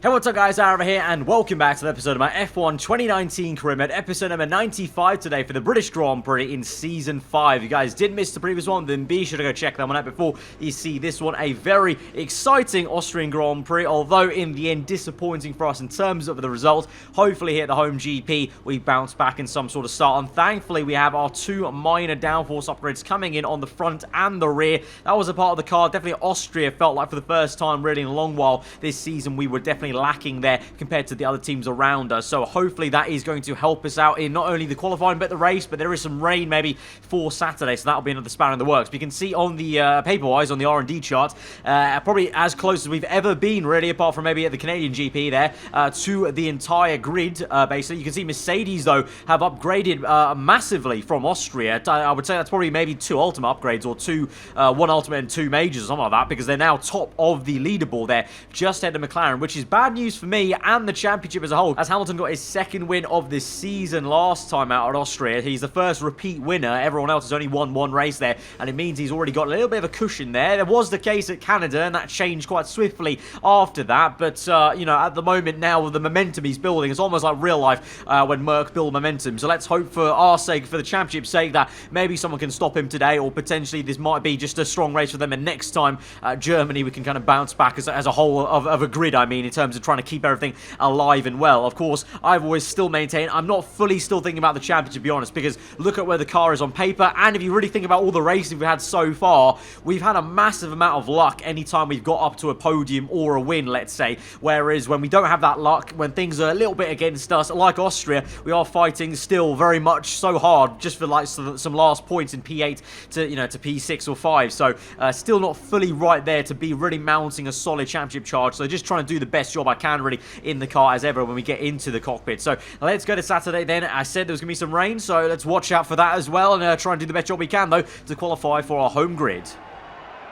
Hey, what's up guys, aarava here, and welcome back to the episode of my F1 2019 career mode, episode number 95 today for the British Grand Prix in Season 5. If you guys did miss the previous one, then be sure to go check that one out before you see this one. A very exciting Austrian Grand Prix, although in the end disappointing for us in terms of the result. Hopefully here at the home GP, we bounce back in some sort of start, and thankfully we have our two minor downforce upgrades coming in on the front and the rear. That was a part of the car. Definitely Austria felt like for the first time really in a long while this season we were definitely lacking there compared to the other teams around us, so hopefully that is going to help us out in not only the qualifying but the race. But there is some rain maybe for Saturday, so that'll be another spanner in the works. But you can see on the paper-wise on the R&D chart, probably as close as we've ever been really, apart from maybe at the Canadian GP there, to the entire grid. Basically you can see Mercedes though have upgraded massively from Austria. I would say that's probably maybe two ultimate upgrades, or one ultimate and two majors or something like that, because they're now top of the leaderboard there, just ahead of McLaren, which is bad news for me and the championship as a whole, as Hamilton got his second win of this season last time out at Austria. He's the first repeat winner. Everyone else has only won one race there, and it means he's already got a little bit of a cushion there. There was the case at Canada, and that changed quite swiftly after that, but you know, at the moment now the momentum he's building is almost like real life when Merc build momentum. So let's hope for our sake, for the championship's sake, that maybe someone can stop him today, or potentially this might be just a strong race for them, and next time Germany we can kind of bounce back as a whole of a grid, I mean, in terms of trying to keep everything alive and well. Of course, I've always still maintained I'm not fully still thinking about the championship, to be honest, because look at where the car is on paper, and if you really think about all the races we've had so far, we've had a massive amount of luck anytime we've got up to a podium or a win, let's say, whereas when we don't have that luck, when things are a little bit against us, like Austria, we are fighting still very much so hard just for like some last points in P8 to, you know, to P6 or 5, so still not fully right there to be really mounting a solid championship charge. So just trying to do the best job I can really in the car as ever when we get into the cockpit. So let's go to Saturday then. I said there was going to be some rain, so let's watch out for that as well, and try and do the best job we can though to qualify for our home grid.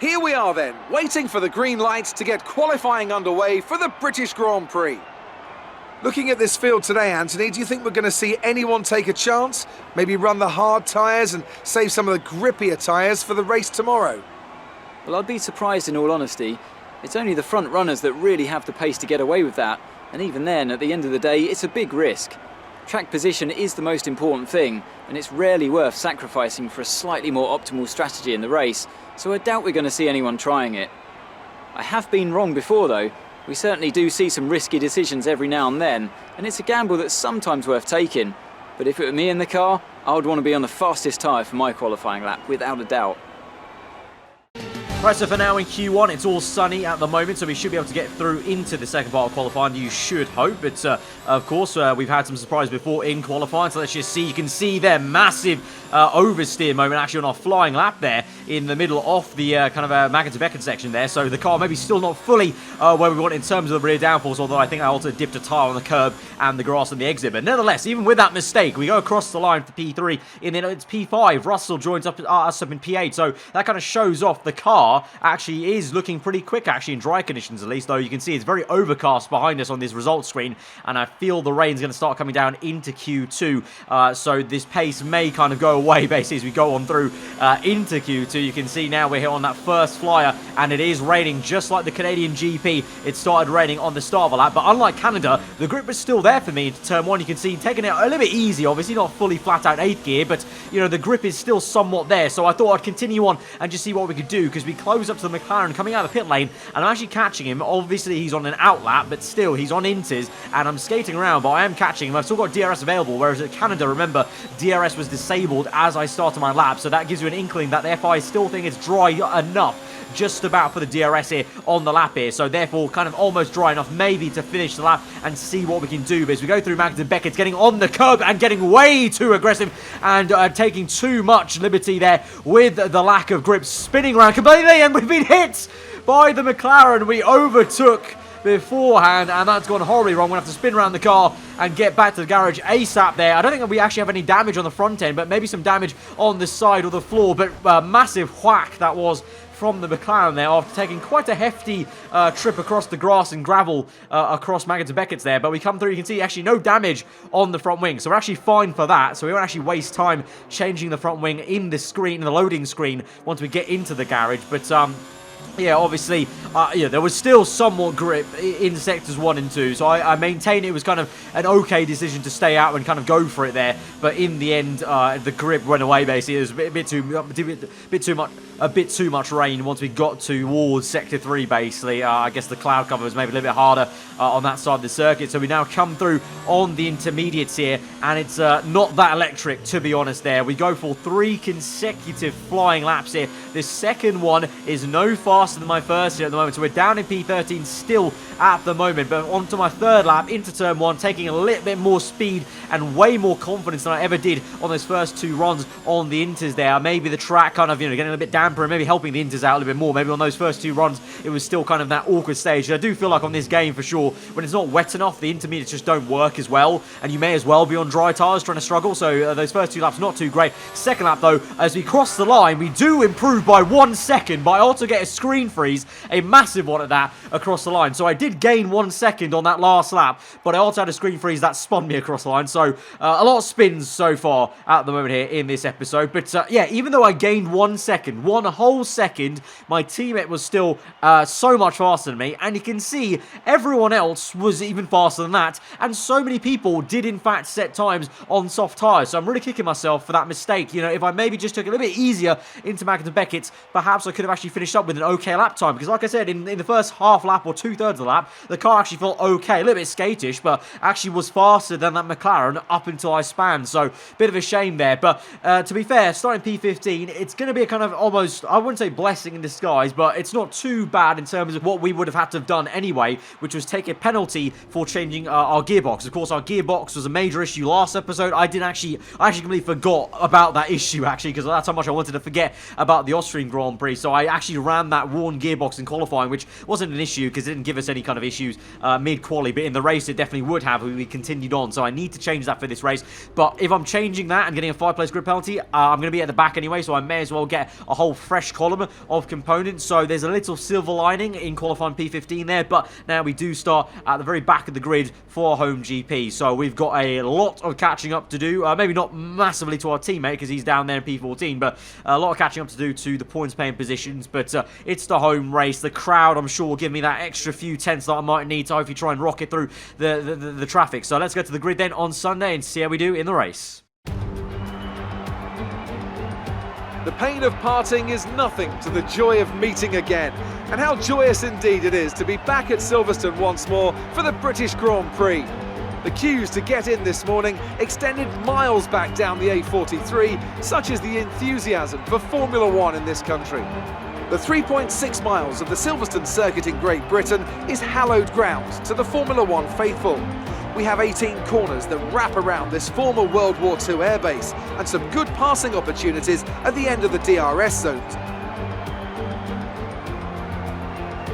Here we are then, waiting for the green lights to get qualifying underway for the British Grand Prix. Looking at this field today, Anthony, do you think we're going to see anyone take a chance? Maybe run the hard tyres and save some of the grippier tyres for the race tomorrow? Well, I'd be surprised in all honesty. It's only the front runners that really have the pace to get away with that, and even then, at the end of the day, it's a big risk. Track position is the most important thing, and it's rarely worth sacrificing for a slightly more optimal strategy in the race, so I doubt we're going to see anyone trying it. I have been wrong before though. We certainly do see some risky decisions every now and then, and it's a gamble that's sometimes worth taking. But if it were me in the car, I would want to be on the fastest tyre for my qualifying lap, without a doubt. Right, so for now in Q1, it's all sunny at the moment, so we should be able to get through into the second part of qualifying, you should hope. But, of course, we've had some surprise before in qualifying, so let's just see. You can see there, massive oversteer moment actually on our flying lap there in the middle of the kind of Magenta-Beckett section there. So the car maybe still not fully where we want in terms of the rear downforce, although I think I also dipped a tyre on the curb and the grass on the exit. But nevertheless, even with that mistake, we go across the line for P3, and then it's P5. Russell joins us up in P8, so that kind of shows off the car actually is looking pretty quick actually in dry conditions at least, though you can see it's very overcast behind us on this results screen, and I feel the rain's going to start coming down into Q2, so this pace may kind of go away basically as we go on through into Q2. You can see now we're here on that first flyer, and it is raining just like the Canadian GP. It started raining on the start of the lap, but unlike Canada, the grip was still there for me into turn 1. You can see taking it a little bit easy, obviously not fully flat out 8th gear, but you know, the grip is still somewhat there, so I thought I'd continue on and just see what we could do, because we close up to the McLaren coming out of the pit lane, and I'm actually catching him. Obviously he's on an out lap, but still he's on intes, and I'm skating around, but I am catching him. I've still got DRS available, whereas at Canada, remember, DRS was disabled as I started my lap, so that gives you an inkling that the FI still think it's dry enough just about for the DRS here on the lap here, so therefore kind of almost dry enough maybe to finish the lap and see what we can do. But as we go through Magenta-Beckett, getting on the curb and getting way too aggressive and taking too much liberty there with the lack of grip, spinning around completely, and we've been hit by the McLaren we overtook beforehand, and that's gone horribly wrong. We're going to have to spin around the car and get back to the garage ASAP there. I don't think we actually have any damage on the front end, but maybe some damage on the side or the floor, but massive whack that was from the McLaren there after taking quite a hefty trip across the grass and gravel across Magenta-Beckett's there. But we come through, you can see actually no damage on the front wing, so we're actually fine for that. So we won't actually waste time changing the front wing in the screen, in the loading screen, once we get into the garage. But yeah, obviously, there was still somewhat grip in sectors 1 and 2, so I maintain it was kind of an okay decision to stay out and kind of go for it there. But in the end, the grip went away. Basically, it was a bit too much rain once we got towards sector 3. Basically, I guess the cloud cover was maybe a little bit harder on that side of the circuit. So we now come through on the intermediates here, and it's not that electric, to be honest. There we go for 3 consecutive flying laps here. This second one is no faster than my first here at the moment, so we're down in P13 still at the moment, but onto my third lap into turn 1, taking a little bit more speed and way more confidence than I ever did on those first 2 runs on the inters there. Maybe the track kind of, getting a little bit damper and maybe helping the inters out a little bit more. Maybe on those first 2 runs it was still kind of that awkward stage. I do feel like on this game for sure, when it's not wet enough, the intermediates just don't work as well, and you may as well be on dry tyres trying to struggle. So those first 2 laps not too great. Second lap though, as we cross the line, we do improve by 1 second, but I also get a screen freeze, a massive one at that, across the line. So I did gain 1 second on that last lap, but I also had a screen freeze that spun me across the line. So a lot of spins so far at the moment here in this episode. But yeah, even though I gained 1 second, 1 whole second, my teammate was still so much faster than me. And you can see everyone else was even faster than that. And so many people did in fact set times on soft tyres. So I'm really kicking myself for that mistake. If I maybe just took it a little bit easier into Magnus and Beckett's, perhaps I could have actually finished up with an okay lap time. Because like I said, in the first half lap or 2/3 of the lap, the car actually felt okay, a little bit skatish, but actually was faster than that McLaren up until I spanned. So bit of a shame there. But to be fair, starting P15, it's going to be a kind of almost, I wouldn't say blessing in disguise, but it's not too bad in terms of what we would have had to have done anyway, which was take a penalty for changing our gearbox. Of course, our gearbox was a major issue last episode. I actually completely forgot about that issue, actually, because that's how much I wanted to forget about the Austrian Grand Prix. So I actually ran that worn gearbox in qualifying, which wasn't an issue because it didn't give us any kind of issues mid-quali, but in the race it definitely would have. We continued on, so I need to change that for this race. But if I'm changing that and getting a 5-place grid penalty, I'm going to be at the back anyway, so I may as well get a whole fresh column of components. So there's a little silver lining in qualifying P15 there, but now we do start at the very back of the grid for our home GP. So we've got a lot of catching up to do, maybe not massively to our teammate because he's down there in P14, but a lot of catching up to do to the points paying positions. But it's the home race. The crowd, I'm sure, will give me that extra few tenths that I might need to hopefully try and rocket through the traffic. So let's go to the grid then on Sunday and see how we do in the race. The pain of parting is nothing to the joy of meeting again. And how joyous indeed it is to be back at Silverstone once more for the British Grand Prix. The queues to get in this morning extended miles back down the A43, such is the enthusiasm for Formula One in this country. The 3.6 miles of the Silverstone circuit in Great Britain is hallowed ground to the Formula One faithful. We have 18 corners that wrap around this former World War II airbase and some good passing opportunities at the end of the DRS zones.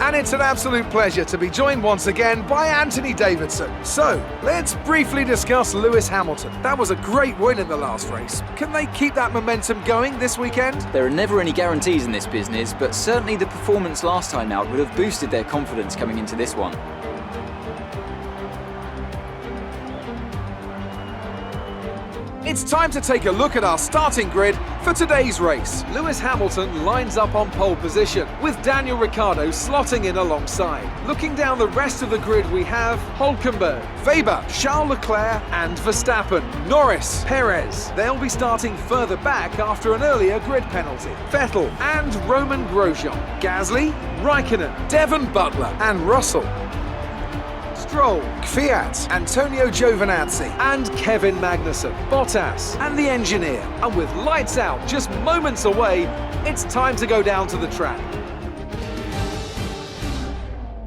And it's an absolute pleasure to be joined once again by Anthony Davidson. So, let's briefly discuss Lewis Hamilton. That was a great win in the last race. Can they keep that momentum going this weekend? There are never any guarantees in this business, but certainly the performance last time out would have boosted their confidence coming into this one. It's time to take a look at our starting grid for today's race. Lewis Hamilton lines up on pole position, with Daniel Ricciardo slotting in alongside. Looking down the rest of the grid, we have Hülkenberg, Weber, Charles Leclerc and Verstappen, Norris, Perez. They'll be starting further back after an earlier grid penalty. Vettel and Roman Grosjean, Gasly, Raikkonen, Devon Butler and Russell. Stroll, Kvyat, Antonio Giovinazzi and Kevin Magnussen, Bottas and the engineer. And with lights out just moments away, it's time to go down to the track.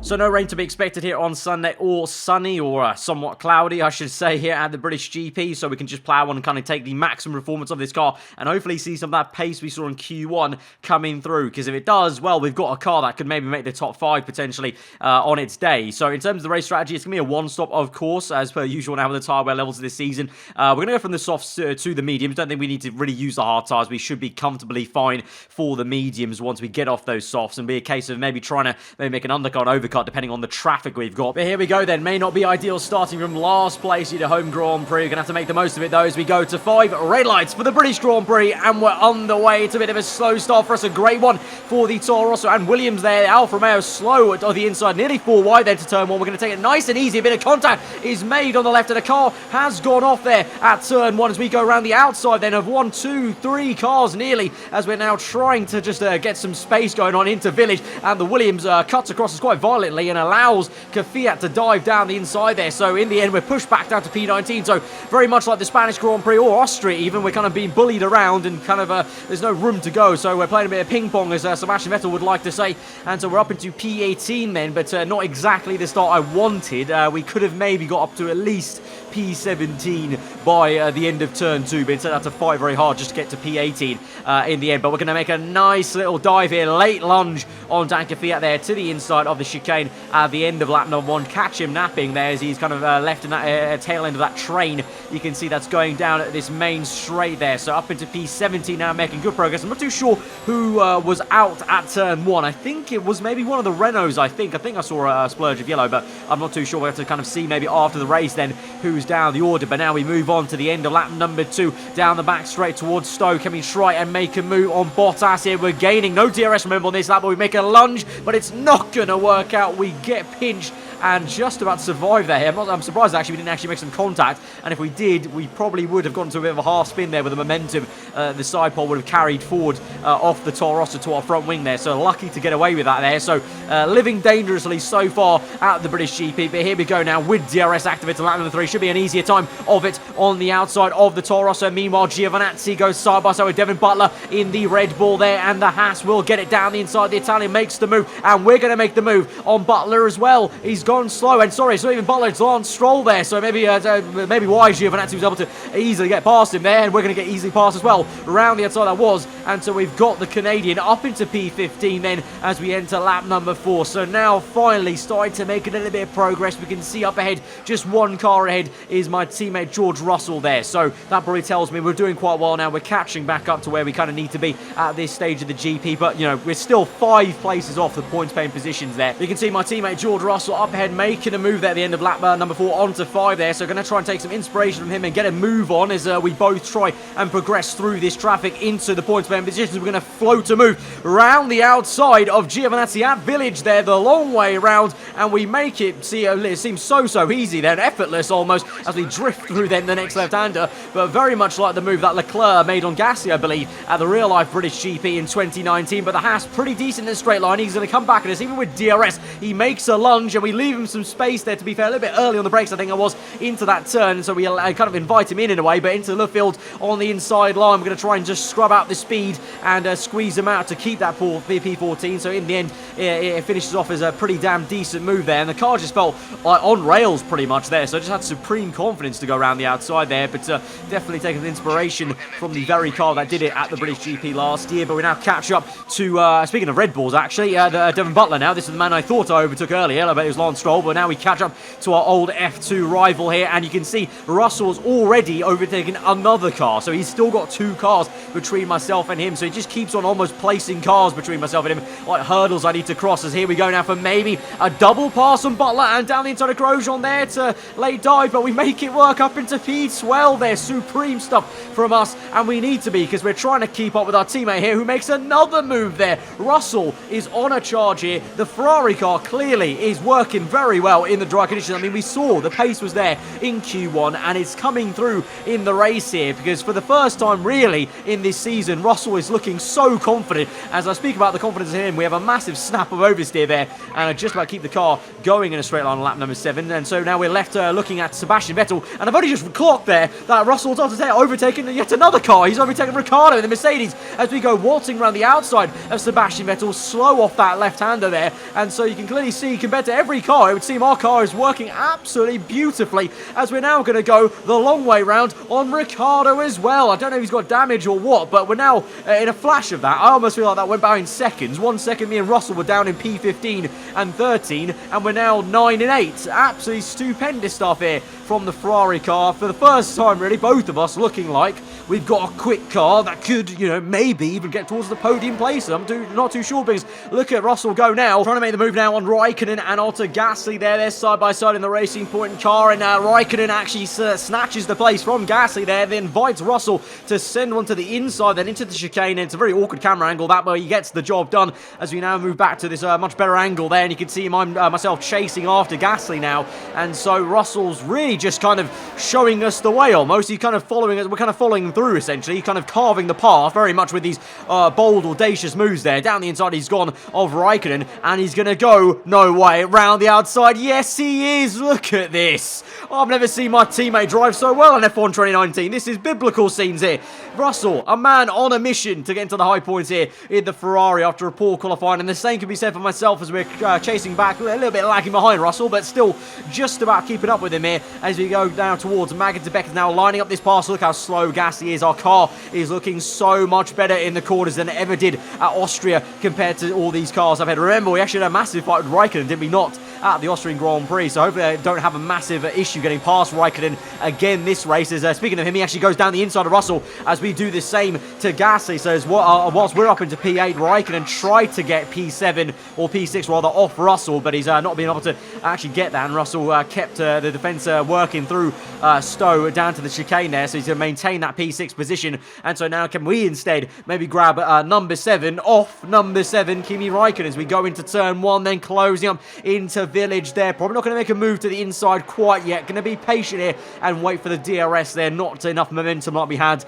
So no rain to be expected here on Sunday, or sunny, or somewhat cloudy, I should say, here at the British GP. So we can just plow on and kind of take the maximum performance of this car and hopefully see some of that pace we saw in Q1 coming through. Because if it does, well, we've got a car that could maybe make the top 5 potentially on its day. So in terms of the race strategy, it's going to be a one-stop, of course, as per usual now with the tyre wear levels this season. We're going to go from the softs to the mediums. Don't think we need to really use the hard tyres. We should be comfortably fine for the mediums once we get off those softs, and be a case of maybe trying to make an undercut, overcut undercut depending on the traffic we've got. But here we go then. May not be ideal starting from last place in the home Grand Prix. We're going to have to make the most of it though as we go to 5 red lights for the British Grand Prix, and we're on the way. It's a bit of a slow start for us. A great one for the Toro Rosso and Williams there. Alfa Romeo slow on the inside, nearly 4 wide then to turn 1. We're going to take it nice and easy. A bit of contact is made on the left, and the car has gone off there at turn 1 as we go around the outside then of 1, 2, 3 cars nearly, as we're now trying to just get some space going on into Village, and the Williams cuts across us quite violently and allows Kvyat to dive down the inside there. So in the end we're pushed back down to P19, so very much like the Spanish Grand Prix or Austria even, we're kind of being bullied around and kind of there's no room to go, so we're playing a bit of ping pong as Sebastian Vettel would like to say, and so we're up into P18 then, but not exactly the start I wanted. We could have maybe got up to at least P17 by the end of turn 2, but instead I had to fight very hard just to get to P18 in the end. But we're going to make a nice little dive here, late lunge on Dan Kvyat there to the inside of the chicane at the end of lap number 1. Catch him napping there as he's kind of left in that tail end of that train. You can see that's going down at this main straight there. So up into P17 now, making good progress. I'm not too sure who was out at turn 1. I think it was maybe one of the Renaults, I think I saw a splurge of yellow, but I'm not too sure. We'll have to kind of see maybe after the race then who's down the order. But now we move on to the end of lap number 2, down the back straight towards Stowe. Can we try and make a move on Bottas here? We're gaining no DRS, remember, on this lap, but we make a lunge, but it's not going to work out. We get pinched and just about to survive there. I'm surprised actually we didn't actually make some contact, and if we did, we probably would have gone to a bit of a half spin there with the momentum. The side pole would have carried forward off the Toro Rosso to our front wing there, so lucky to get away with that there. So living dangerously so far at the British GP, but here we go now with DRS activated on lap number 3. Should be an easier time of it on the outside of the Toro Rosso. Meanwhile, Giovinazzi goes side by side with Devin Butler in the Red Bull there, and the Haas will get it down the inside. The Italian makes the move, and we're going to make the move on Butler as well. He's gone slow, and sorry, so even Butler, it's Lance Stroll there, so maybe why Giovinazzi was able to easily get past him there, and we're going to get easily past as well around the outside that was, and so we've got the Canadian up into P15 then as we enter lap number 4. So now finally starting to make a little bit of progress. We can see up ahead, just one car ahead is my teammate George Russell there, so that probably tells me we're doing quite well now. We're catching back up to where we kind of need to be at this stage of the GP, but you know, we're still 5 places off the points paying positions there. You can see my teammate George Russell up ahead making a move there at the end of lap number 4 onto 5 there, so going to try and take some inspiration from him and get a move on as we both try and progress through this traffic into the points paying positions. We're going to float a move around the outside of Giovinazzi at Village there, the long way around, and we make it it seems so easy then, effortless almost, as we drift through then the next left-hander, but very much like the move that Leclerc made on Gasly, I believe, at the real-life British GP in 2019. But the Haas pretty decent in the straight line. He's going to come back at us even with DRS. He makes a lunge, and we leave him some space there, to be fair, a little bit early on the brakes I think I was into that turn, and so we kind of invite him in a way, but into the field on the inside line. We're going to try and just scrub out the speed and squeeze him out to keep that P14. So in the end it finishes off as a pretty damn decent move there, and the car just felt on rails pretty much there, so I just had supreme confidence to go around the outside there. But definitely taking inspiration from the very car that did it at the British GP last year. But we now catch up to speaking of Red Bulls actually, Devin Butler now. This is the man I thought I overtook earlier. I bet it was Lance Stroll, but now we catch up to our old F2 rival here, and you can see Russell's already overtaken another car, so he's still got 2 cars between myself and him, so he just keeps on almost placing cars between myself and him, like hurdles I need to cross. As here we go now for maybe a double pass on Butler, and down the inside of Grosjean there to late dive, but we make it work up into P12 there. Supreme stuff from us, and we need to be, because we're trying to keep up with our teammate here who makes another move there. Russell is on a charge here. The Ferrari car clearly is working very well in the dry conditions. I mean, we saw the pace was there in Q1, and it's coming through in the race here, because for the first time really in this season, Russell is looking so confident. As I speak about the confidence in him, we have a massive snap of oversteer there, and I just about keep the car going in a straight line on lap number 7. And so now we're left looking at Sebastian Vettel, and I've only just clocked there that Russell's overtaken yet another car. He's overtaken Ricciardo in the Mercedes as we go waltzing around the outside of Sebastian Vettel, slow off that left-hander there. And so you can clearly see, compared to every car, it would seem our car is working absolutely beautifully, as we're now going to go the long way round on Ricciardo as well. I don't know if he's got damage or what, but we're now in a flash of that. I almost feel like that went by in seconds. 1 second me and Russell were down in P15 and 13, and we're now 9 and 8. Absolutely stupendous stuff here from from the Ferrari car. For the first time, really, both of us looking like we've got a quick car that could, you know, maybe even get towards the podium place. I'm not too sure, because look at Russell go now. Trying to make the move now on Raikkonen and Otto Gasly there. They're side by side in the Racing Point car, and Raikkonen actually snatches the place from Gasly there, then invites Russell to send one to the inside, then into the chicane, and it's a very awkward camera angle that way. He gets the job done as we now move back to this much better angle there, and you can see myself chasing after Gasly now, and so Russell's really just kind of showing us the way almost. He's kind of following us, we're kind of following him through essentially, kind of carving the path very much with these bold, audacious moves there. Down the inside he's gone of Raikkonen, and he's going to go, no way, round the outside. Yes, he is. Look at this. I've never seen my teammate drive so well in F1 2019. This is biblical scenes here. Russell, a man on a mission to get into the high points here in the Ferrari after a poor qualifying, and the same can be said for myself as we're chasing back, a little bit lagging behind Russell, but still just about keeping up with him here as we go down towards Maggots. Beck now lining up this pass. Look how slow Gasly is. Our car is looking so much better in the corners than it ever did at Austria compared to all these cars I've had. Remember, we actually had a massive fight with Raikkonen, did we not, at the Austrian Grand Prix? So hopefully I don't have a massive issue getting past Raikkonen again this race. As speaking of him, he actually goes down the inside of Russell as we do the same to Gasly. So as whilst we're up into P8, Raikkonen tried to get P7 or P6 rather off Russell, but he's not been able to actually get that, and Russell kept the defence working through Stowe down to the chicane there, so he's going to maintain that P6 position. And so now can we instead maybe grab number 7 off number 7 Kimi Raikkonen as we go into turn 1, then closing up into Village there. Probably not going to make a move to the inside quite yet. Going to be patient here and wait for the DRS there. Not enough momentum like we had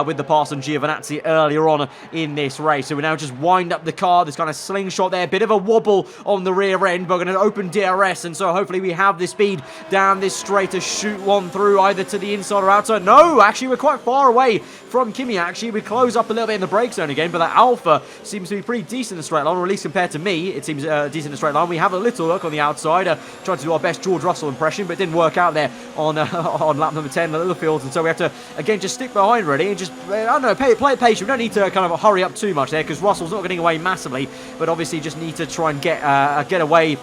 with the pass on Giovinazzi earlier on in this race. So we now just wind up the car. This kind of slingshot there. Bit of a wobble on the rear end, but we're going to open DRS, and so hopefully we have the speed down this straight to shoot one through either to the inside or outside. No, actually we're quite far away from Kimi. Actually we close up a little bit in the brake zone again, but that Alpha seems to be pretty decent in the straight line, or at least compared to me it seems decent in the straight line. We have a little look on the outside, trying to do our best George Russell impression, but it didn't work out there on lap number 10 the fields, and so we have to again just stick behind really and just I don't know, play it patient. We don't need to kind of hurry up too much there because Russell's not getting away massively, but obviously just need to try and get away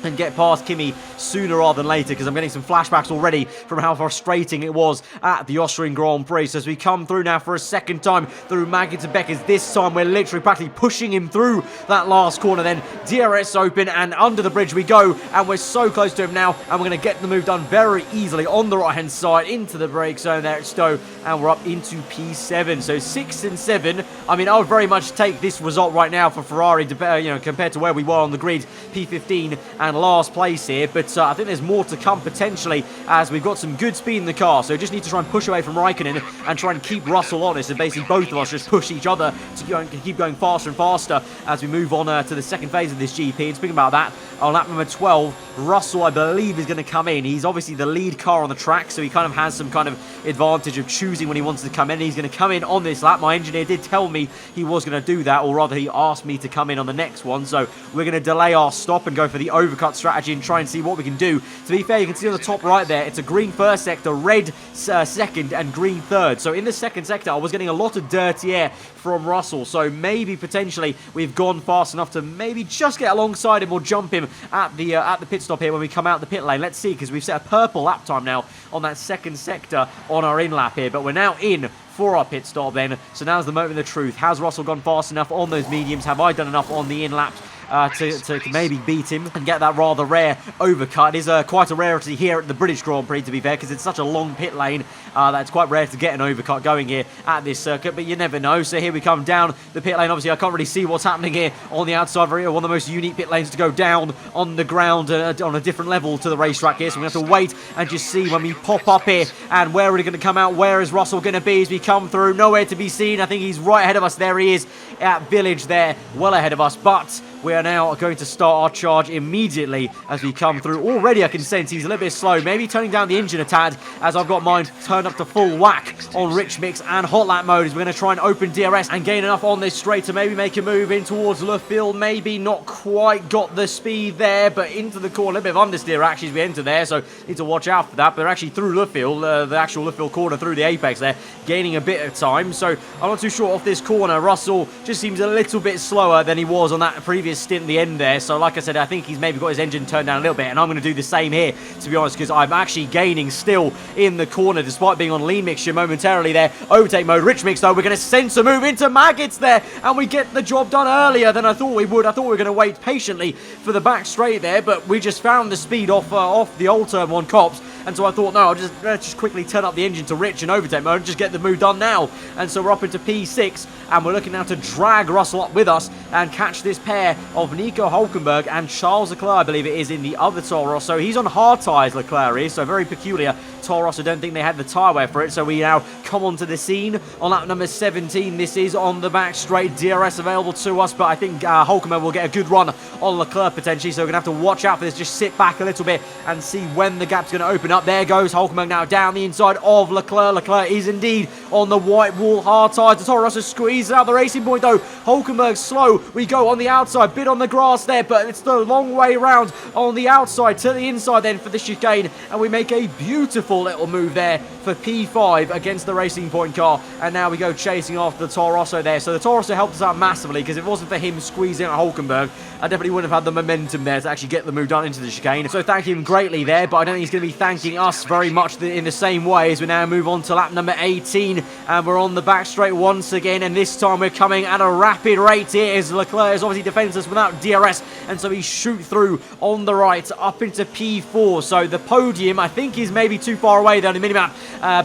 and get past Kimi sooner rather than later, because I'm getting some flashbacks already from how frustrating it was at the Austrian Grand Prix. So as we come through now for a second time through Maggots and Beckers, this time we're literally practically pushing him through that last corner, then DRS open and under the bridge we go, and we're so close to him now, and we're going to get the move done very easily on the right hand side into the brake zone there at Stowe, and we're up into P7. So 6 and 7, I mean I would very much take this result right now for Ferrari, compared to where we were on the grid, P15 and last place here, but I think there's more to come potentially as we've got some good speed in the car, so just need to try and push away from Raikkonen and try and keep Russell honest, and basically both of us just push each other to keep going faster and faster as we move on to the second phase of this GP. And speaking about that, on lap number 12, Russell I believe is going to come in. He's obviously the lead car on the track, so he kind of has some kind of advantage of choosing when he wants to come in. He's going to come in on this lap. My engineer did tell me he was going to do that, or rather he asked me to come in on the next one, so we're going to delay our stop and go for the overcut strategy and try and see what we can do. To be fair, you can see on the top right there, it's a green first sector, red second, and green third. So in the second sector, I was getting a lot of dirty air from Russell, so maybe potentially we've gone fast enough to maybe just get alongside him or jump him at the pit stop here when we come out the pit lane. Let's see, because we've set a purple lap time now on that second sector on our in lap here, but we're now in for our pit stop then. So now's the moment of the truth. Has Russell gone fast enough on those mediums? Have I done enough on the in laps to maybe beat him and get that rather rare overcut? It is quite a rarity here at the British Grand Prix, to be fair, because it's such a long pit lane that it's quite rare to get an overcut going here at this circuit, but you never know. So here we come down the pit lane. Obviously I can't really see what's happening here on the outside. One of the most unique pit lanes to go down on the ground on a different level to the racetrack here, so we're going to have to wait and just see when we pop up here, and where are we going to come out? Where is Russell going to be as we come through? Nowhere to be seen. I think he's right ahead of us. There he is at Village there, well ahead of us, but we are now going to start our charge immediately as we come through. Already I can sense he's a little bit slow, maybe turning down the engine a tad, as I've got mine turned up to full whack on rich mix and hot lap mode, as we're going to try and open DRS and gain enough on this straight to maybe make a move in towards Le Fil. Maybe not quite got the speed there, but into the corner, a little bit of understeer actually as we enter there, so need to watch out for that. But they're actually through Le Fil, the actual Le Fil corner through the apex there, gaining a bit of time. So I'm not too sure off this corner. Russell just seems a little bit slower than he was on that previous horrendous stint at the end there. So like I said, I think he's maybe got his engine turned down a little bit, and I'm going to do the same here, to be honest, because I'm actually gaining still in the corner, despite being on lean mixture momentarily there. Overtake mode, rich mix though, we're going to sensor move into maggots there, and we get the job done earlier than I thought we would. I thought we were going to wait patiently for the back straight there, but we just found the speed off the old turn one cops. And so I thought, no, let's just quickly turn up the engine to rich and overtake mode and just get the move done now. And so we're up into P6, and we're looking now to drag Russell up with us and catch this pair of Nico Hülkenberg and Charles Leclerc, I believe it is, in the other Toro Rosso. He's on hard tyres, Leclerc is, so very peculiar. Toro Rosso don't think they had the tyre wear for it, so we now come onto the scene on lap number 17. This is on the back straight, DRS available to us, but I think Hülkenberg will get a good run on Leclerc potentially, so we're going to have to watch out for this. Just sit back a little bit and see when the gap's going to open up. There goes Hülkenberg now down the inside of Leclerc. Leclerc is indeed on the white wall, hard tyres. The Toro Rosso squeezes out the racing point though. Hülkenberg slow. We go on the outside, bit on the grass there, but it's the long way round on the outside to the inside then for the chicane, and we make a beautiful little move there for P5 against the Racing Point car, and now we go chasing after the Toro Rosso there. So the Toro Rosso helped us out massively, because if it wasn't for him squeezing out Hülkenberg, I definitely wouldn't have had the momentum there to actually get the move done into the chicane. So thank him greatly there, but I don't think he's going to be thanking us very much in the same way, as we now move on to lap number 18, and we're on the back straight once again, and this time we're coming at a rapid rate here, as Leclerc is obviously defenseless without DRS, and so he shoot through on the right up into P4. So the podium, I think, is maybe too far away there on the minimap,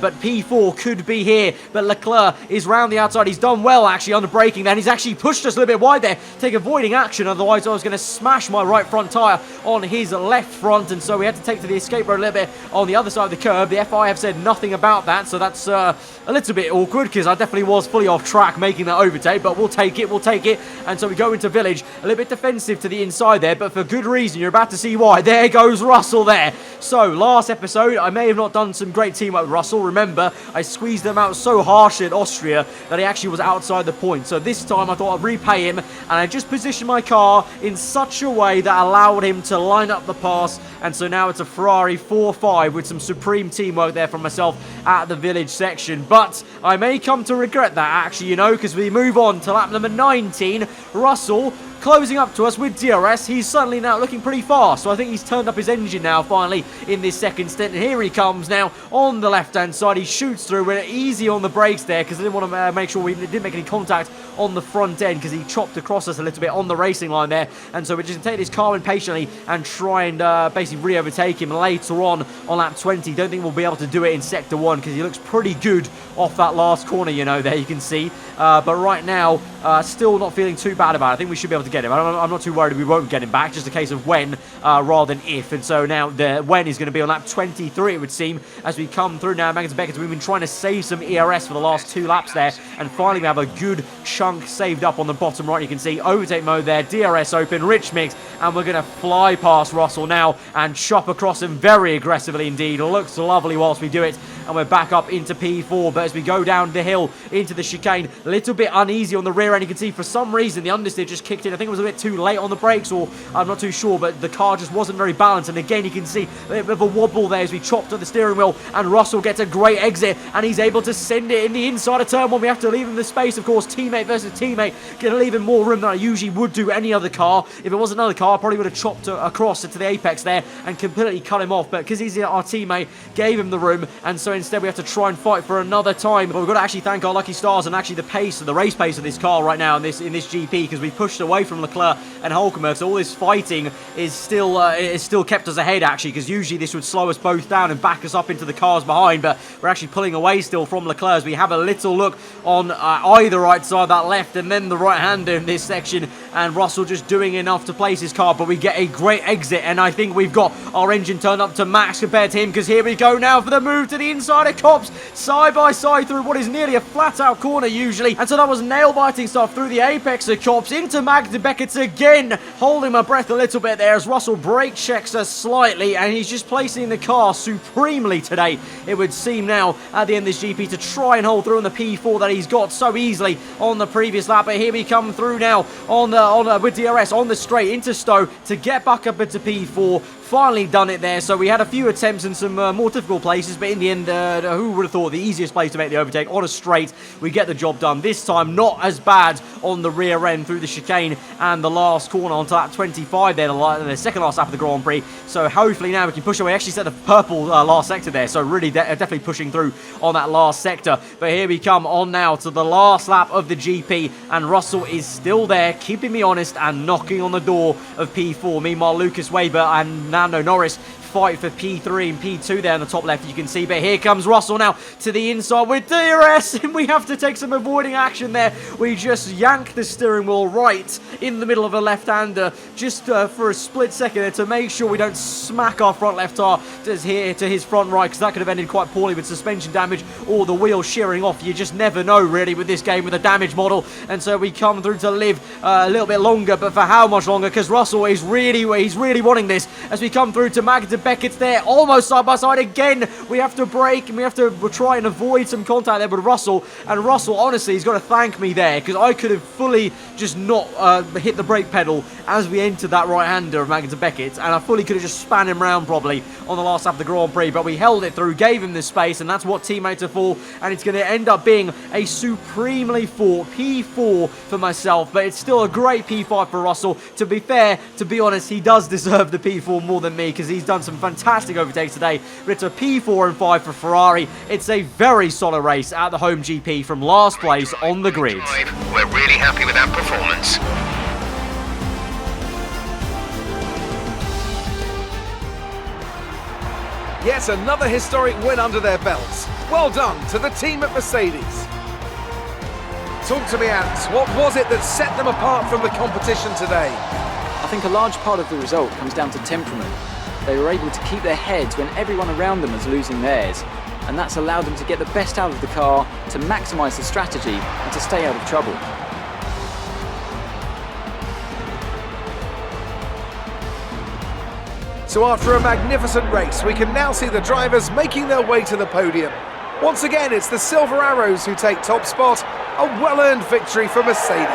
but P4 could be here, but Leclerc is round the outside. He's done well actually on the braking there, and he's actually pushed us a little bit wide there, take avoiding action, otherwise I was going to smash my right front tyre on his left front, and so we had to take to the escape road a little bit on the other side of the curb. The FI have said nothing about that, so that's a little bit awkward, because I definitely was fully off track making that overtake, but we'll take it, and so we go into Village, a little bit defensive to the inside there, but for good reason. You're about to see why. There goes Russell there. So last episode, I may have not done some great teamwork with Russell. Remember, I squeezed him out so harshly at Austria that he actually was outside the point. So this time I thought I'd repay him, and I just positioned my car in such a way that allowed him to line up the pass, and so now it's a Ferrari 4-5 with some supreme teamwork there from myself at the Village section. But I may come to regret that actually, you know, because we move on to lap number 19. Russell closing up to us with DRS. He's suddenly now looking pretty fast, so I think he's turned up his engine now finally in this second stint, and here he comes now on the left hand side. He shoots through. We're easy on the brakes there, because I didn't want to make sure we didn't make any contact on the front end, because he chopped across us a little bit on the racing line there, and so we're just going to take this car in patiently and try and basically re-overtake him later on lap 20. Don't think we'll be able to do it in sector 1, because he looks pretty good off that last corner, you know, there you can see, but right now still not feeling too bad about it. I think we should be able to get him. I'm not too worried we won't get him back, just a case of when rather than if, and so now the when is going to be on lap 23, it would seem, as we come through now. Magnus Beckett, we've been trying to save some ERS for the last 2 laps there, and finally we have a good chunk saved up on the bottom right. You can see overtake mode there, DRS open, rich mix, and we're going to fly past Russell now and chop across him very aggressively indeed. It looks lovely whilst we do it, and we're back up into P4, but as we go down the hill into the chicane, a little bit uneasy on the rear end. You can see for some reason the understeer just kicked in. I think it was a bit too late on the brakes, or I'm not too sure, but the car just wasn't very balanced, and again you can see a bit of a wobble there as we chopped at the steering wheel, and Russell gets a great exit, and he's able to send it in the inside of turn 1. We have to leave him the space, of course, teammate versus teammate, gonna leave him more room than I usually would do any other car. If it was another car, I probably would have chopped across to the apex there and completely cut him off, but because he's our teammate, gave him the room, and so instead we have to try and fight for another time. But we've got to actually thank our lucky stars and actually the pace, the race pace of this car right now in this GP, because we pushed away from Leclerc and Hülkenberg, so all this fighting is still kept us ahead actually, because usually this would slow us both down and back us up into the cars behind, but we're actually pulling away still from Leclerc as we have a little look on either right side, that left and then the right hander in this section, and Russell just doing enough to place his car, but we get a great exit, and I think we've got our engine turned up to max compared to him, because here we go now for the move to the inside of Cops, side by side through what is nearly a flat out corner usually, and so that was nail biting stuff through the apex of Cops into Magda Beckett again, holding my breath a little bit there as Russell brake checks us slightly, and he's just placing the car supremely today, it would seem now at the end of this GP, to try and hold through on the P4 that he's got so easily on the previous lap. But here we come through now with DRS on the straight into Stowe to get back up into P4. finally done it there. So we had a few attempts in some more difficult places, but in the end, who would have thought the easiest place to make the overtake on a straight, we get the job done. This time, not as bad on the rear end through the chicane and the last corner onto that 25 there, the second last lap of the Grand Prix. So hopefully now we can push away. Actually set the purple last sector there, so really definitely pushing through on that last sector. But here we come on now to the last lap of the GP, and Russell is still there, keeping me honest and knocking on the door of P4. Meanwhile, Lucas Weber and Lando Norris fight for P3 and P2 there on the top left, you can see. But here comes Russell now to the inside with DRS, and we have to take some avoiding action there. We just yank the steering wheel right in the middle of a left-hander just for a split second there to make sure we don't smack our front left tire to his front right, because that could have ended quite poorly with suspension damage or the wheel shearing off. You just never know really with this game with a damage model. And so we come through to live a little bit longer, but for how much longer? Because Russell is really wanting this as we come through to Magda Beckett's there, almost side by side again. We have to brake and we have to try and avoid some contact there with Russell. And Russell, honestly, he's got to thank me there, because I could have fully just not hit the brake pedal as we entered that right-hander of Magda Beckett, and I fully could have just span him round probably on the last lap of the Grand Prix. But we held it through, gave him the space, and that's what teammates are for. And it's going to end up being a supremely fought P4 for myself, but it's still a great P5 for Russell. To be fair, to be honest, he does deserve the P4 more than me, because he's done some fantastic overtakes today. But it's a P4 and 5 for Ferrari. It's a very solid race at the home GP from last place on the grid. We're really happy with that performance. Yet another historic win under their belts. Well done to the team at Mercedes. Talk to me, Ant. What was it that set them apart from the competition today? I think a large part of the result comes down to temperament. They were able to keep their heads when everyone around them was losing theirs, and that's allowed them to get the best out of the car, to maximise the strategy and to stay out of trouble. So after a magnificent race, we can now see the drivers making their way to the podium. Once again, it's the Silver Arrows who take top spot, a well-earned victory for Mercedes.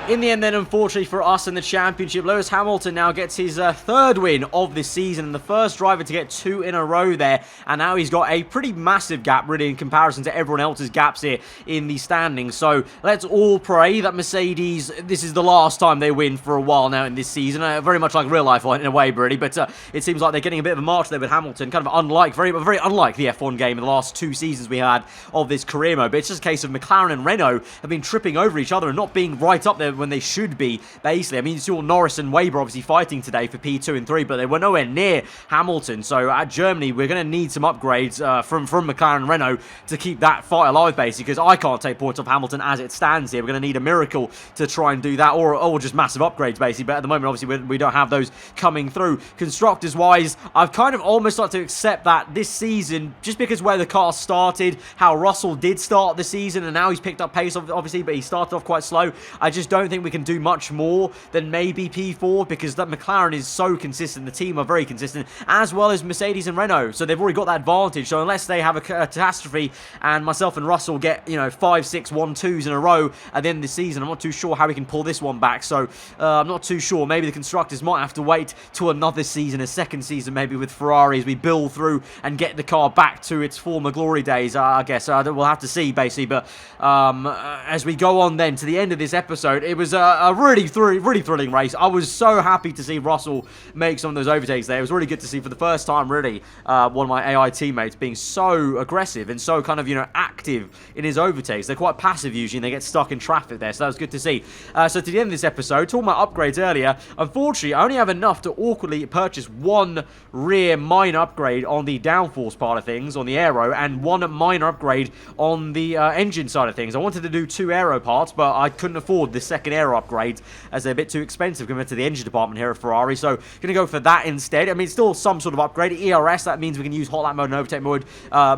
In the end then, unfortunately for us in the championship, Lewis Hamilton now gets his third win of this season, and the first driver to get 2 in a row there. And now he's got a pretty massive gap, really, in comparison to everyone else's gaps here in the standings. So let's all pray that Mercedes, this is the last time they win for a while now in this season. Very much like real life in a way, really. But it seems like they're getting a bit of a march there with Hamilton, kind of unlike, very unlike the F1 game in the last 2 seasons we had of this career mode. But it's just a case of McLaren and Renault have been tripping over each other and not being right up there when they should be, basically. I mean, you saw Norris and Weber obviously fighting today for P2 and 3, but they were nowhere near Hamilton. So at Germany, we're going to need some upgrades from McLaren and Renault to keep that fight alive, basically, because I can't take points off Hamilton as it stands here. We're going to need a miracle to try and do that, or just massive upgrades, basically. But at the moment, obviously, we don't have those coming through. Constructors-wise, I've kind of almost started to accept that this season, just because where the car started, how Russell did start the season, and now he's picked up pace, obviously, but he started off quite slow. I just don't think we can do much more than maybe P4, because that McLaren is so consistent. The team are very consistent, as well as Mercedes and Renault, so they've already got that advantage. So unless they have a catastrophe and myself and Russell get 5, 6, 1-2s in a row at the end of the season, I'm not too sure how we can pull this one back. So I'm not too sure. Maybe the constructors might have to wait till another season, a second season maybe with Ferrari, as we build through and get the car back to its former glory days, I guess. We'll have to see, basically. But as we go on then to the end of this episode, it was a really thrilling race. I was so happy to see Russell make some of those overtakes there. It was really good to see for the first time, really, one of my AI teammates being so aggressive and so kind of, active in his overtakes. They're quite passive usually, and they get stuck in traffic there, so that was good to see. So to the end of this episode, talking about upgrades earlier, unfortunately, I only have enough to awkwardly purchase one rear minor upgrade on the downforce part of things, on the aero, and one minor upgrade on the engine side of things. I wanted to do 2 aero parts, but I couldn't afford the second aero upgrades, as they're a bit too expensive compared to the engine department here at Ferrari. So going to go for that instead. I mean, it's still some sort of upgrade. ERS, that means we can use hot lap mode and overtake mode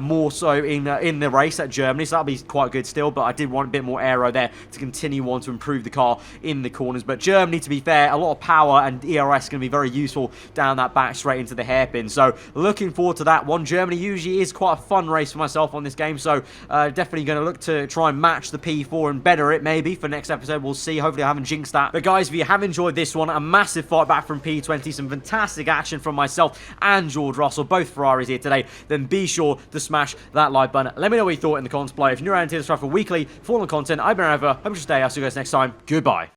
more so in the race at Germany, so that'll be quite good still, but I did want a bit more aero there to continue on to improve the car in the corners. But Germany, to be fair, a lot of power, and ERS going to be very useful down that back straight into the hairpin. So looking forward to that one. Germany usually is quite a fun race for myself on this game, so definitely going to look to try and match the P4 and better it maybe for next episode. We'll see. Hopefully I haven't jinxed that. But guys, if you have enjoyed this one, a massive fight back from P20, some fantastic action from myself and George Russell, both Ferraris here today, then be sure to smash that like button. Let me know what you thought in the comments below. If you're new around here, subscribe for weekly full-on content. I've been over. Hope you stay. I'll see you guys next time. Goodbye.